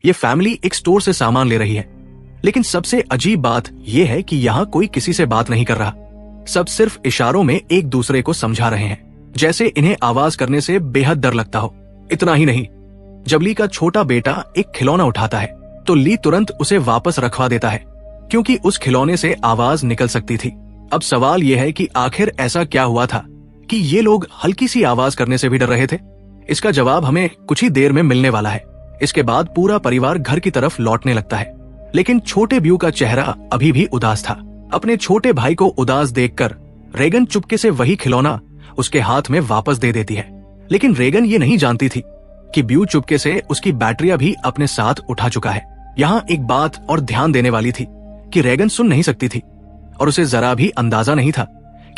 ये फैमिली एक स्टोर से सामान ले रही है, लेकिन सबसे अजीब बात यह है कि यहाँ कोई किसी से बात नहीं कर रहा। सब सिर्फ इशारों में एक दूसरे को समझा रहे हैं, जैसे इन्हें आवाज करने से बेहद डर लगता हो। इतना ही नहीं, जब ली का छोटा बेटा एक खिलौना उठाता है तो ली तुरंत उसे वापस रखवा देता है, क्योंकि उस खिलौने से आवाज निकल सकती थी। अब सवाल यह है कि आखिर ऐसा क्या हुआ था कि ये लोग हल्की सी आवाज करने से भी डर रहे थे। इसका जवाब हमें कुछ ही देर में मिलने वाला है। इसके बाद पूरा परिवार घर की तरफ लौटने लगता है, लेकिन छोटे ब्यू का चेहरा अभी भी उदास था। अपने छोटे भाई को उदास देखकर रेगन चुपके से वही खिलौना उसके हाथ में वापस दे देती है। लेकिन रेगन ये नहीं जानती थी कि ब्यू चुपके से उसकी बैटरियां भी अपने साथ उठा चुका है। यहाँ एक बात और ध्यान देने वाली थी कि रेगन सुन नहीं सकती थी और उसे जरा भी अंदाजा नहीं था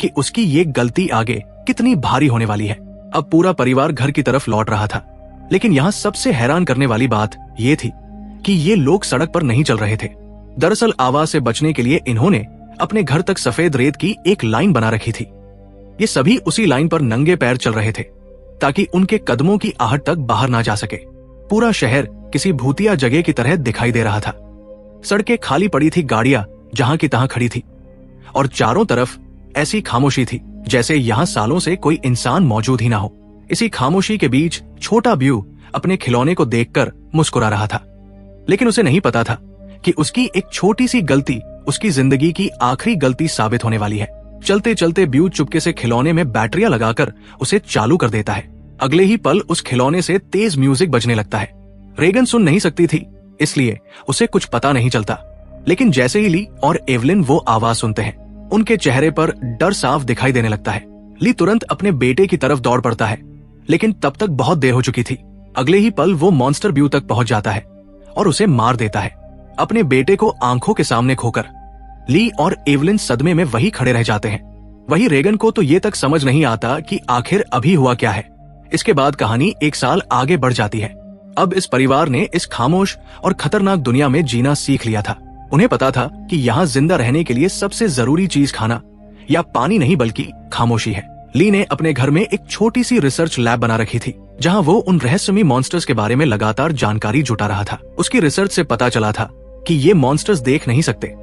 कि उसकी ये गलती आगे कितनी भारी होने वाली है। अब पूरा परिवार घर की तरफ लौट रहा था, लेकिन यहाँ सबसे हैरान करने वाली बात ये थी कि ये लोग सड़क पर नहीं चल रहे थे। दरअसल आवाज से बचने के लिए इन्होंने अपने घर तक सफेद रेत की एक लाइन बना रखी थी। ये सभी उसी लाइन पर नंगे पैर चल रहे थे ताकि उनके कदमों की आहट तक बाहर ना जा सके। पूरा शहर किसी भूतिया जगह की तरह दिखाई दे रहा था। सड़कें खाली पड़ी थी, गाड़ियां जहां की तहां खड़ी थी और चारों तरफ ऐसी खामोशी थी जैसे यहाँ सालों से कोई इंसान मौजूद ही ना हो। इसी खामोशी के बीच छोटा ब्यू अपने खिलौने को देखकर मुस्कुरा रहा था, लेकिन उसे नहीं पता था कि उसकी एक छोटी सी गलती उसकी जिंदगी की आखिरी गलती साबित होने वाली है। चलते चलते ब्यू चुपके से खिलौने में बैटरियां लगाकर उसे चालू कर देता है। अगले ही पल उस खिलौने से तेज म्यूजिक बजने लगता है। रेगन सुन नहीं सकती थी, इसलिए उसे कुछ पता नहीं चलता, लेकिन जैसे ही ली और एवलिन वो आवाज सुनते हैं, उनके चेहरे पर डर साफ दिखाई देने लगता है। ली तुरंत अपने बेटे की तरफ दौड़ पड़ता है, लेकिन तब तक बहुत देर हो चुकी थी। अगले ही पल वो मॉन्स्टर ब्यू तक पहुंच जाता है और उसे मार देता है। अपने बेटे को आंखों के सामने खोकर ली और एवलिन सदमे में वही खड़े रह जाते हैं। वही रेगन को तो ये तक समझ नहीं आता कि आखिर अभी हुआ क्या है। इसके बाद कहानी एक साल आगे बढ़ जाती है। अब इस परिवार ने इस खामोश और खतरनाक दुनिया में जीना सीख लिया था। उन्हें पता था कि यहाँ जिंदा रहने के लिए सबसे जरूरी चीज खाना या पानी नहीं बल्कि खामोशी है। ली ने अपने घर में एक छोटी सी रिसर्च लैब बना रखी थी, जहाँ वो उन रहस्यमयी मॉन्स्टर्स के बारे में लगातार जानकारी जुटा रहा था। उसकी रिसर्च से पता चला था कि ये मॉन्स्टर्स देख नहीं सकते,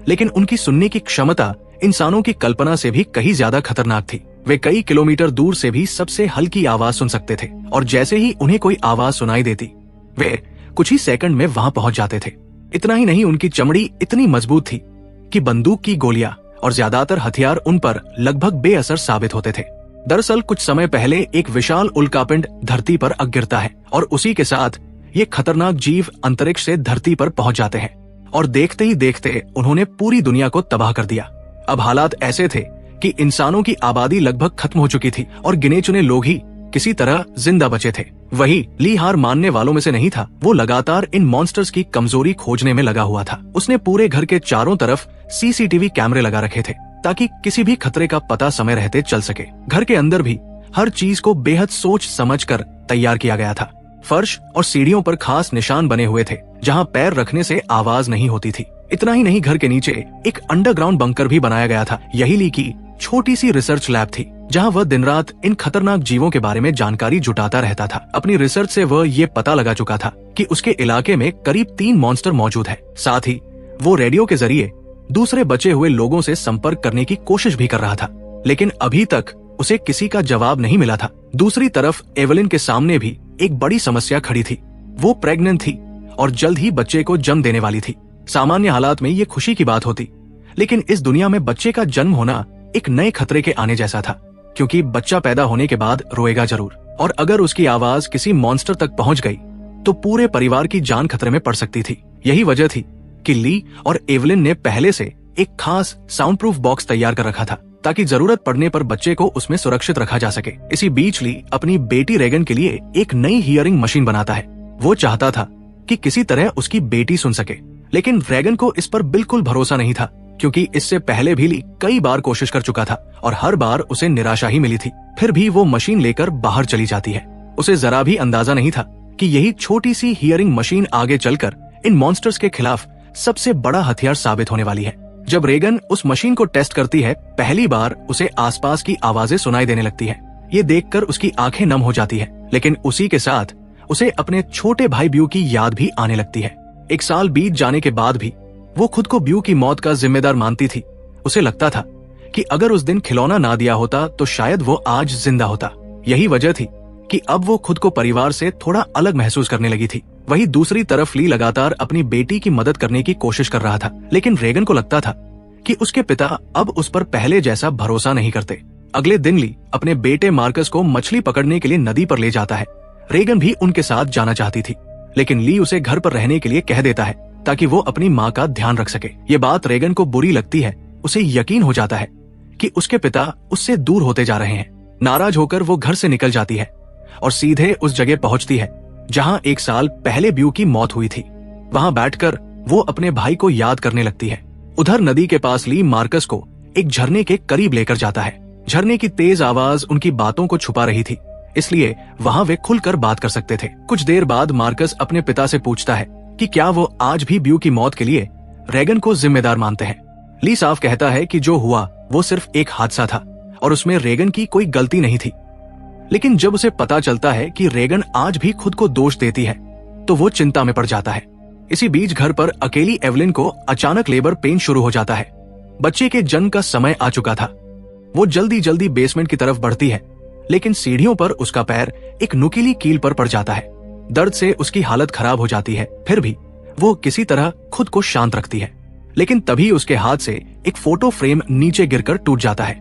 लेकिन उनकी सुनने की क्षमता इंसानों की कल्पना से भी कहीं ज्यादा खतरनाक थी। वे कई किलोमीटर दूर से भी सबसे हल्की आवाज सुन सकते थे और जैसे ही उन्हें कोई आवाज सुनाई देती, वे कुछ ही सेकंड में वहां पहुंच जाते थे। इतना ही नहीं, उनकी चमड़ी इतनी मजबूत थी कि बंदूक की गोलियां और ज्यादातर हथियार उन पर लगभग बेअसर साबित होते थे। दरअसल कुछ समय पहले एक विशाल उल्कापिंड धरती पर गिरता है और उसी के साथ ये खतरनाक जीव अंतरिक्ष से धरती पर पहुंच जाते हैं और देखते ही देखते उन्होंने पूरी दुनिया को तबाह कर दिया। अब हालात ऐसे थे कि इंसानों की आबादी लगभग खत्म हो चुकी थी और गिने चुने लोग ही किसी तरह जिंदा बचे थे। वही ली हार मानने वालों में से नहीं था। वो लगातार इन मॉन्स्टर्स की कमजोरी खोजने में लगा हुआ था। उसने पूरे घर के चारों तरफ सीसीटीवी कैमरे लगा रखे थे ताकि किसी भी खतरे का पता समय रहते चल सके। घर के अंदर भी हर चीज को बेहद सोच समझ कर तैयार किया गया था। फर्श और सीढ़ियों पर खास निशान बने हुए थे जहाँ पैर रखने से आवाज नहीं होती थी। इतना ही नहीं, घर के नीचे एक अंडरग्राउंड बंकर भी बनाया गया था। यही ली की छोटी सी रिसर्च लैब थी जहां वह दिन रात इन खतरनाक जीवों के बारे में जानकारी जुटाता रहता था। अपनी रिसर्च से वह ये पता लगा चुका था कि उसके इलाके में करीब 3 मॉन्स्टर मौजूद है। साथ ही वो रेडियो के जरिए दूसरे बचे हुए लोगों से संपर्क करने की कोशिश भी कर रहा था, लेकिन अभी तक उसे किसी का जवाब नहीं मिला था। दूसरी तरफ एवलिन के सामने भी एक बड़ी समस्या खड़ी थी। वो प्रेग्नेंट थी और जल्द ही बच्चे को जन्म देने वाली थी। सामान्य हालात में ये खुशी की बात होती, लेकिन इस दुनिया में बच्चे का जन्म होना एक नए खतरे के आने जैसा था, क्योंकि बच्चा पैदा होने के बाद रोएगा जरूर, और अगर उसकी आवाज किसी मॉन्स्टर तक पहुंच गई तो पूरे परिवार की जान खतरे में पड़ सकती थी। यही वजह थी कि ली और एवलिन ने पहले से एक खास साउंड प्रूफ बॉक्स तैयार कर रखा था ताकि जरूरत पड़ने पर बच्चे को उसमें सुरक्षित रखा जा सके। इसी बीच ली अपनी बेटी रेगन के लिए एक नई हियरिंग मशीन बनाता है। वो चाहता था कि किसी तरह उसकी बेटी सुन सके, लेकिन रेगन को इस पर बिल्कुल भरोसा नहीं था, क्योंकि इससे पहले भी ली कई बार कोशिश कर चुका था और हर बार उसे निराशा ही मिली थी। फिर भी वो मशीन लेकर बाहर चली जाती है। उसे जरा भी अंदाजा नहीं था कि यही छोटी सी हियरिंग मशीन आगे चलकर इन मॉन्स्टर्स के खिलाफ सबसे बड़ा हथियार साबित होने वाली है। जब रेगन उस मशीन को टेस्ट करती है, पहली बार उसे आसपास की आवाजें सुनाई देने लगती है। ये देखकर उसकी आंखें नम हो जाती है, लेकिन उसी के साथ उसे अपने छोटे भाई ब्यू की याद भी आने लगती है। 1 साल बीत जाने के बाद भी वो खुद को ब्यू की मौत का जिम्मेदार मानती थी। उसे लगता था कि अगर उस दिन खिलौना ना दिया होता तो शायद वो आज जिंदा होता। यही वजह थी कि अब वो खुद को परिवार से थोड़ा अलग महसूस करने लगी थी। वहीं दूसरी तरफ ली लगातार अपनी बेटी की मदद करने की कोशिश कर रहा था, लेकिन रेगन को लगता था कि उसके पिता अब उस पर पहले जैसा भरोसा नहीं करते। अगले दिन ली अपने बेटे मार्कस को मछली पकड़ने के लिए नदी पर ले जाता है। रेगन भी उनके साथ जाना चाहती थी, लेकिन ली उसे घर पर रहने के लिए कह देता है ताकि वो अपनी माँ का ध्यान रख सके। ये बात रेगन को बुरी लगती है। उसे यकीन हो जाता है कि उसके पिता उससे दूर होते जा रहे हैं। नाराज होकर वो घर से निकल जाती है और सीधे उस जगह पहुंचती है जहां 1 साल पहले ब्यू की मौत हुई थी। वहां बैठकर वो अपने भाई को याद करने लगती है। उधर नदी के पास ली मार्कस को एक झरने के करीब लेकर जाता है। झरने की तेज आवाज उनकी बातों को छुपा रही थी, इसलिए वहां वे खुलकर बात कर सकते थे। कुछ देर बाद मार्कस अपने पिता से पूछता है कि क्या वो आज भी ब्यू की मौत के लिए रेगन को जिम्मेदार मानते हैं। ली साफ कहता है कि जो हुआ वो सिर्फ एक हादसा था और उसमें रेगन की कोई गलती नहीं थी। लेकिन जब उसे पता चलता है कि रेगन आज भी खुद को दोष देती है तो वो चिंता में पड़ जाता है। इसी बीच घर पर अकेली एवलिन को अचानक लेबर पेन शुरू हो जाता है। बच्चे के जन्म का समय आ चुका था। वो जल्दी जल्दी बेसमेंट की तरफ बढ़ती है, लेकिन सीढ़ियों पर उसका पैर एक नुकीली कील पर पड़ जाता है। दर्द से उसकी हालत खराब हो जाती है, फिर भी वो किसी तरह खुद को शांत रखती है। लेकिन तभी उसके हाथ से एक फोटो फ्रेम नीचे गिरकर टूट जाता है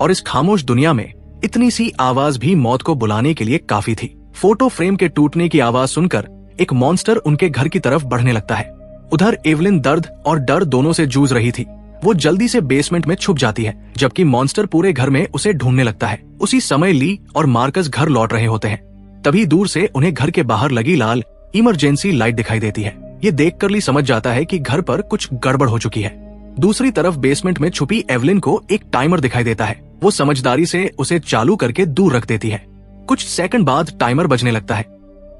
और इस खामोश दुनिया में इतनी सी आवाज भी मौत को बुलाने के लिए काफी थी। फोटो फ्रेम के टूटने की आवाज सुनकर एक मॉन्स्टर उनके घर की तरफ बढ़ने लगता है। उधर एवलिन दर्द और डर दोनों से जूझ रही थी। वो जल्दी से बेसमेंट में छुप जाती है, जबकि मॉन्स्टर पूरे घर में उसे ढूंढने लगता है। उसी समय ली और मार्कस घर लौट रहे होते हैं। तभी दूर से उन्हें घर के बाहर लगी लाल इमरजेंसी लाइट दिखाई देती है। ये देखकर ली समझ जाता है कि घर पर कुछ गड़बड़ हो चुकी है। दूसरी तरफ बेसमेंट में छुपी एवलिन को एक टाइमर दिखाई देता है। वो समझदारी से उसे चालू करके दूर रख देती है। कुछ सेकंड बाद टाइमर बजने लगता है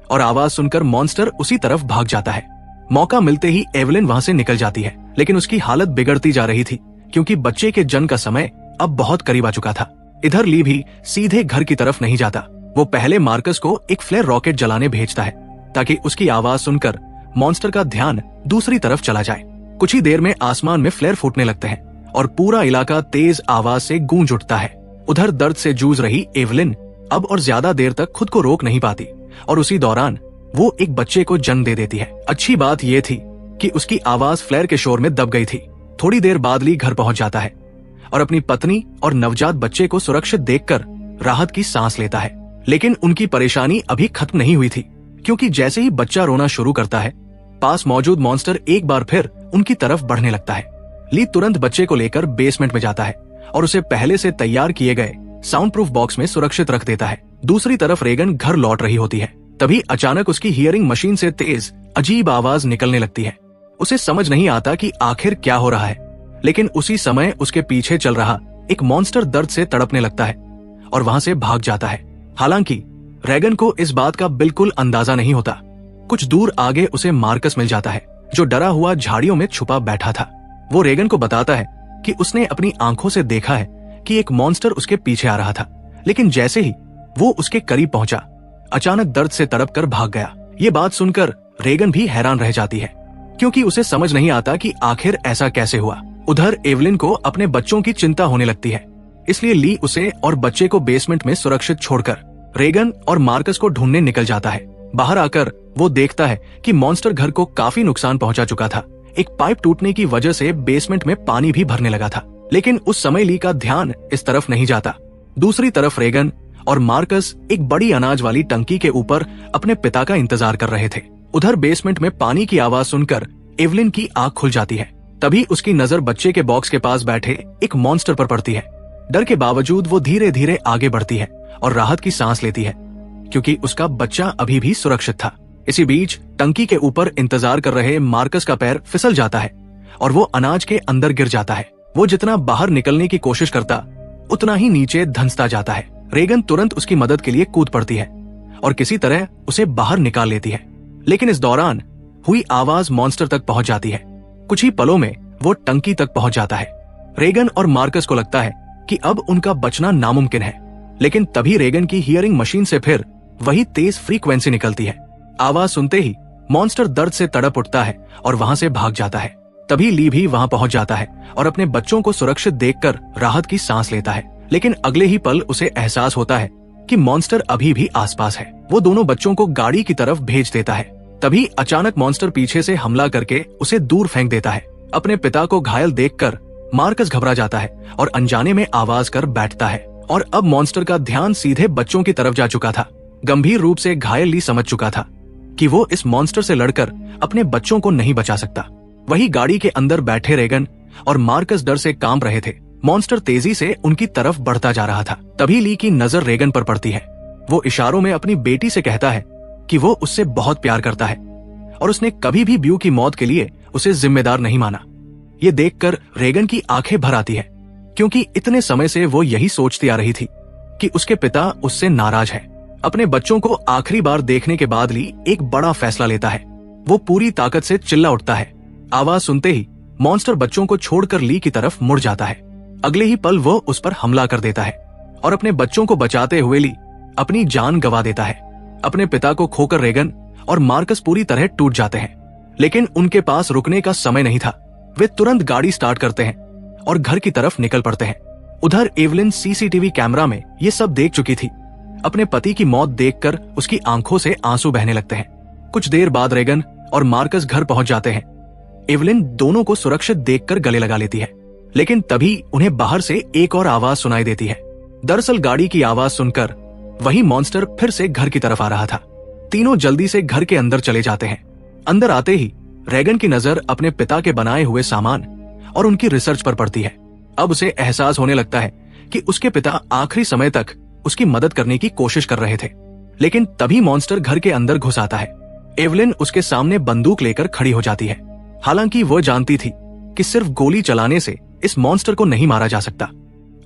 और आवाज सुनकर मॉन्स्टर उसी तरफ भाग जाता है। मौका मिलते ही एवलिन वहां से निकल जाती है, लेकिन उसकी हालत बिगड़ती जा रही थी क्योंकि बच्चे के जन्म का समय अब बहुत करीब आ चुका था। इधर ली भी सीधे घर की तरफ नहीं जाता। वो पहले मार्कस को एक फ्लेयर रॉकेट जलाने भेजता है ताकि उसकी आवाज सुनकर मॉन्स्टर का ध्यान दूसरी तरफ चला जाए। कुछ ही देर में आसमान में फ्लेयर फूटने लगते हैं और पूरा इलाका तेज आवाज से गूंज उठता है। उधर दर्द से जूझ रही एवलिन अब और ज्यादा देर तक खुद को रोक नहीं पाती और उसी दौरान वो एक बच्चे को जन्म दे देती है। अच्छी बात ये थी कि उसकी आवाज फ्लेयर के शोर में दब गई थी। थोड़ी देर बाद ली घर पहुंच जाता है और अपनी पत्नी और नवजात बच्चे को सुरक्षित देखकर राहत की सांस लेता है। लेकिन उनकी परेशानी अभी खत्म नहीं हुई थी, क्योंकि जैसे ही बच्चा रोना शुरू करता है, पास मौजूद मॉन्स्टर एक बार फिर उनकी तरफ बढ़ने लगता है। ली तुरंत बच्चे को लेकर बेसमेंट में जाता है और उसे पहले से तैयार किए गए साउंड प्रूफ बॉक्स में सुरक्षित रख देता है। दूसरी तरफ रेगन घर लौट रही होती है। तभी अचानक उसकी हियरिंग मशीन से तेज अजीब आवाज निकलने लगती है। उसे समझ नहीं आता कि आखिर क्या हो रहा है, लेकिन उसी समय उसके पीछे चल रहा एक मॉन्स्टर दर्द से तड़पने लगता है और वहां से भाग जाता है। हालांकि रेगन को इस बात का बिल्कुल अंदाजा नहीं होता। कुछ दूर आगे उसे मार्कस मिल जाता है, जो डरा हुआ झाड़ियों में छुपा बैठा था। वो रेगन को बताता है कि उसने अपनी आंखों से देखा है कि एक मॉन्स्टर उसके पीछे आ रहा था, लेकिन जैसे ही वो उसके करीब पहुंचा, अचानक दर्द से तड़प कर भाग गया। ये बात सुनकर रेगन भी हैरान रह जाती है, क्योंकि उसे समझ नहीं आता कि आखिर ऐसा कैसे हुआ। उधर एवलिन को अपने बच्चों की चिंता होने लगती है, इसलिए ली उसे और बच्चे को बेसमेंट में सुरक्षित छोड़कर रेगन और मार्कस को ढूंढने निकल जाता है। बाहर आकर वो देखता है कि मॉन्स्टर घर को काफी नुकसान पहुंचा चुका था। एक पाइप टूटने की वजह से बेसमेंट में पानी भी भरने लगा था, लेकिन उस समय ली का ध्यान इस तरफ नहीं जाता। दूसरी तरफ रेगन और मार्कस एक बड़ी अनाज वाली टंकी के ऊपर अपने पिता का इंतजार कर रहे थे। उधर बेसमेंट में पानी की आवाज सुनकर एवलिन की आंख खुल जाती है। तभी उसकी नजर बच्चे के बॉक्स के पास बैठे एक मॉन्स्टर पर पड़ती है। डर के बावजूद वो धीरे धीरे आगे बढ़ती है और राहत की सांस लेती है, क्योंकि उसका बच्चा अभी भी सुरक्षित था। इसी बीच टंकी के ऊपर इंतजार कर रहे मार्कस का पैर फिसल जाता है और वो अनाज के अंदर गिर जाता है। वो जितना बाहर निकलने की कोशिश करता, उतना ही नीचे धंसता जाता है। रेगन तुरंत उसकी मदद के लिए कूद पड़ती है और किसी तरह उसे बाहर निकाल लेती है, लेकिन इस दौरान हुई आवाज मॉन्स्टर तक पहुंच जाती है। कुछ ही पलों में वो टंकी तक पहुंच जाता है। रेगन और मार्कस को लगता है कि अब उनका बचना नामुमकिन है, लेकिन तभी रेगन की हियरिंग मशीन से फिर वही तेज फ्रीक्वेंसी निकलती है। आवाज सुनते ही मॉन्स्टर दर्द से तड़प उठता है और वहां से भाग जाता है। तभी ली भी वहां पहुंच जाता है और अपने बच्चों को सुरक्षित देखकर राहत की सांस लेता है। लेकिन अगले ही पल उसे एहसास होता है कि मॉन्स्टर अभी भी आसपास है। वो दोनों बच्चों को गाड़ी की तरफ भेज देता है। तभी अचानक मॉन्स्टर पीछे से हमला करके उसे दूर फेंक देता है। अपने पिता को घायल देखकर मार्कस घबरा जाता है और अनजाने में आवाज कर बैठता है। और अब मॉन्स्टर का ध्यान सीधे बच्चों की तरफ जा चुका था। गंभीर रूप से घायल ली समझ चुका था कि वो इस मॉन्स्टर से लड़कर अपने बच्चों को नहीं बचा सकता। वही गाड़ी के अंदर बैठे रेगन और मार्कस डर से कांप रहे थे। मॉन्स्टर तेजी से उनकी तरफ बढ़ता जा रहा था। तभी ली की नजर रेगन पर पड़ती है। वो इशारों में अपनी बेटी से कहता है कि वो उससे बहुत प्यार करता है और उसने कभी भी ब्यू की मौत के लिए उसे जिम्मेदार नहीं माना। ये देखकर रेगन की आंखें भर आती है, क्योंकि इतने समय से वो यही सोचती आ रही थी कि उसके पिता उससे नाराज है। अपने बच्चों को आखिरी बार देखने के बाद ली एक बड़ा फैसला लेता है। वो पूरी ताकत से चिल्ला उठता है। आवाज सुनते ही मॉन्स्टर बच्चों को छोड़कर ली की तरफ मुड़ जाता है। अगले ही पल वो उस पर हमला कर देता है और अपने बच्चों को बचाते हुए ली अपनी जान गंवा देता है। अपने पिता को खोकर रेगन और मार्कस पूरी तरह टूट जाते हैं, लेकिन उनके पास रुकने का समय नहीं था। वे तुरंत गाड़ी स्टार्ट करते हैं और घर की तरफ निकल पड़ते हैं। उधर एवलिन सीसीटीवी कैमरा में ये सब देख चुकी थी। अपने पति की मौत देखकर उसकी आंखों से आंसू बहने लगते हैं। कुछ देर बाद रेगन और मार्कस घर पहुंच जाते हैं। एवलिन दोनों को सुरक्षित देखकर गले लगा लेती है, लेकिन तभी उन्हें बाहर से एक और आवाज सुनाई देती है। दरअसल गाड़ी की आवाज सुनकर वही मॉन्स्टर फिर से घर की तरफ आ रहा था। तीनों जल्दी से घर के अंदर चले जाते हैं। अंदर आते ही रेगन की नजर अपने पिता के बनाए हुए सामान और उनकी रिसर्च पर पड़ती है। अब उसे एहसास होने लगता है कि उसके पिता आखिरी समय तक उसकी मदद करने की कोशिश कर रहे थे। लेकिन तभी मॉन्स्टर घर के अंदर घुस आता है। एवलिन उसके सामने बंदूक लेकर खड़ी हो जाती है। हालांकि वो जानती थी कि सिर्फ गोली चलाने से इस मॉन्स्टर को नहीं मारा जा सकता।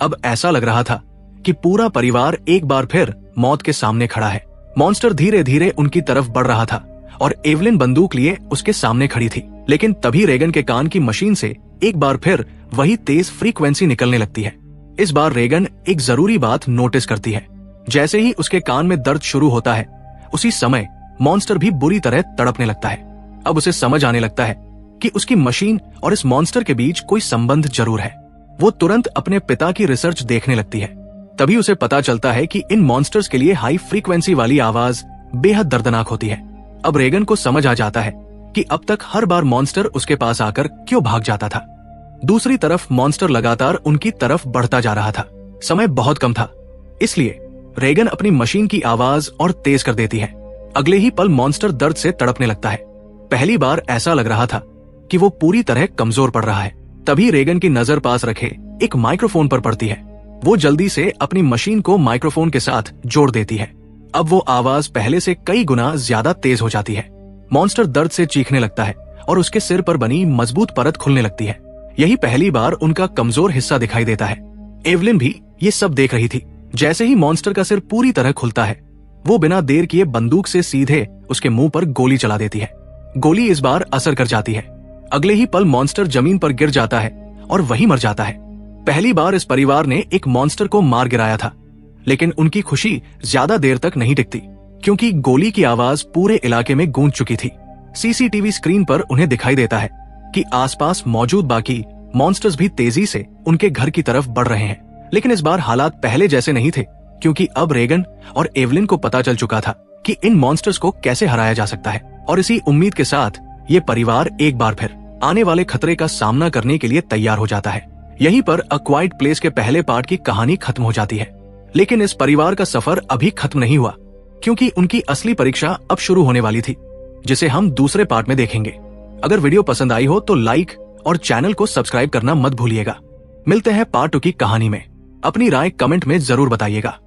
अब ऐसा लग रहा था कि पूरा परिवार एक बार फिर मौत के सामने खड़ा है। मॉन्स्टर धीरे धीरे उनकी तरफ बढ़ रहा था और एवलिन बंदूक लिए उसके सामने खड़ी थी। लेकिन तभी रेगन के कान की मशीन से एक बार फिर वही तेज फ्रीक्वेंसी निकलने लगती है। इस बार रेगन एक जरूरी बात नोटिस करती है। जैसे ही उसके कान में दर्द शुरू होता है, उसी समय मॉन्स्टर भी बुरी तरह तड़पने लगता है। अब उसे समझ आने लगता है कि उसकी मशीन और इस मॉन्स्टर के बीच कोई संबंध जरूर है। वो तुरंत अपने पिता की रिसर्च देखने लगती है। तभी उसे पता चलता है कि इन मॉन्स्टर्स के लिए हाई फ्रीक्वेंसी वाली आवाज बेहद दर्दनाक होती है। अब रेगन को समझ आ जाता है कि अब तक हर बार मॉन्स्टर उसके पास आकर क्यों भाग जाता था। दूसरी तरफ मॉन्स्टर लगातार उनकी तरफ बढ़ता जा रहा था। समय बहुत कम था, इसलिए रेगन अपनी मशीन की आवाज और तेज कर देती है। अगले ही पल मॉन्स्टर दर्द से तड़पने लगता है। पहली बार ऐसा लग रहा था कि वो पूरी तरह कमजोर पड़ रहा है। तभी रेगन की नजर पास रखे एक माइक्रोफोन पर पड़ती है। वो जल्दी से अपनी मशीन को माइक्रोफोन के साथ जोड़ देती है। अब वो आवाज पहले से कई गुना ज्यादा तेज हो जाती है। मॉन्स्टर दर्द से चीखने लगता है और उसके सिर पर बनी मजबूत परत खुलने लगती है। यही पहली बार उनका कमजोर हिस्सा दिखाई देता है। एवलिन भी ये सब देख रही थी। जैसे ही मॉन्स्टर का सिर पूरी तरह खुलता है, वो बिना देर किए बंदूक से सीधे उसके मुंह पर गोली चला देती है। गोली इस बार असर कर जाती है। अगले ही पल मॉन्स्टर जमीन पर गिर जाता है और वही मर जाता है। पहली बार इस परिवार ने एक मॉन्स्टर को मार गिराया था, लेकिन उनकी खुशी ज्यादा देर तक नहीं टिकती, क्योंकि गोली की आवाज पूरे इलाके में गूंज चुकी थी। सीसीटीवी स्क्रीन पर उन्हें दिखाई देता है कि आसपास मौजूद बाकी मॉन्स्टर्स भी तेजी से उनके घर की तरफ बढ़ रहे हैं। लेकिन इस बार हालात पहले जैसे नहीं थे, क्योंकि अब रेगन और एवलिन को पता चल चुका था कि इन मॉन्स्टर्स को कैसे हराया जा सकता है। और इसी उम्मीद के साथ ये परिवार एक बार फिर आने वाले खतरे का सामना करने के लिए तैयार हो जाता है। यहीं पर अ क्वाइट प्लेस के पहले पार्ट की कहानी खत्म हो जाती है। लेकिन इस परिवार का सफर अभी खत्म नहीं हुआ, क्योंकि उनकी असली परीक्षा अब शुरू होने वाली थी, जिसे हम दूसरे पार्ट में देखेंगे। अगर वीडियो पसंद आई हो तो लाइक और चैनल को सब्सक्राइब करना मत भूलिएगा। मिलते हैं पार्ट 2 की कहानी में। अपनी राय कमेंट में जरूर बताइएगा।